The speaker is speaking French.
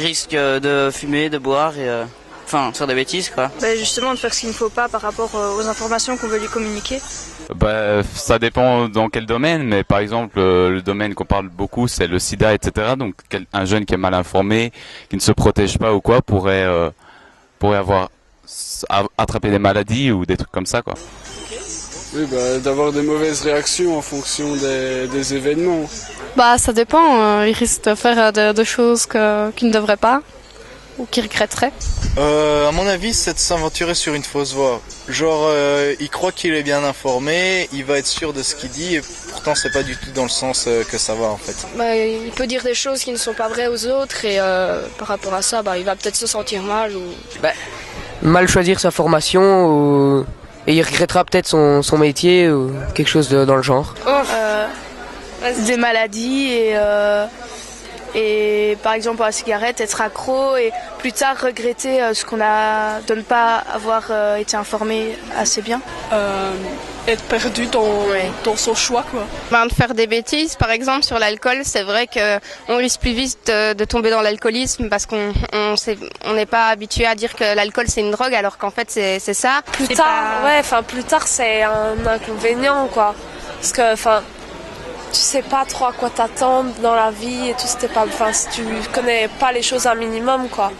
risque de fumer, de boire et faire des bêtises quoi. Justement de faire ce qu'il ne faut pas par rapport aux informations qu'on veut lui communiquer. Ça dépend dans quel domaine, mais par exemple le domaine qu'on parle beaucoup c'est le sida, etc. Donc un jeune qui est mal informé, qui ne se protège pas ou quoi pourrait avoir attrapé des maladies ou des trucs comme ça quoi. Oui, d'avoir des mauvaises réactions en fonction des événements. Ça dépend, il risque de faire de choses qu'il ne devrait pas ou qu'il regretterait. À mon avis, c'est de s'aventurer sur une fausse voie. Genre, il croit qu'il est bien informé, il va être sûr de ce qu'il dit, et pourtant c'est pas du tout dans le sens que ça va en fait. Il peut dire des choses qui ne sont pas vraies aux autres et par rapport à ça, il va peut-être se sentir mal ou... Mal choisir sa formation et il regrettera peut-être son métier ou quelque chose dans le genre. Des maladies et par exemple à la cigarette, être accro et plus tard regretter de ne pas avoir été informé assez bien. Être perdu dans son choix quoi. De faire des bêtises, par exemple sur l'alcool, c'est vrai qu'on risque plus vite de tomber dans l'alcoolisme parce qu'on n'est pas habitué à dire que l'alcool c'est une drogue alors qu'en fait c'est ça. Plus tard c'est un inconvénient quoi. Parce que tu sais pas trop à quoi t'attendre dans la vie et tout, si tu connais pas les choses un minimum quoi.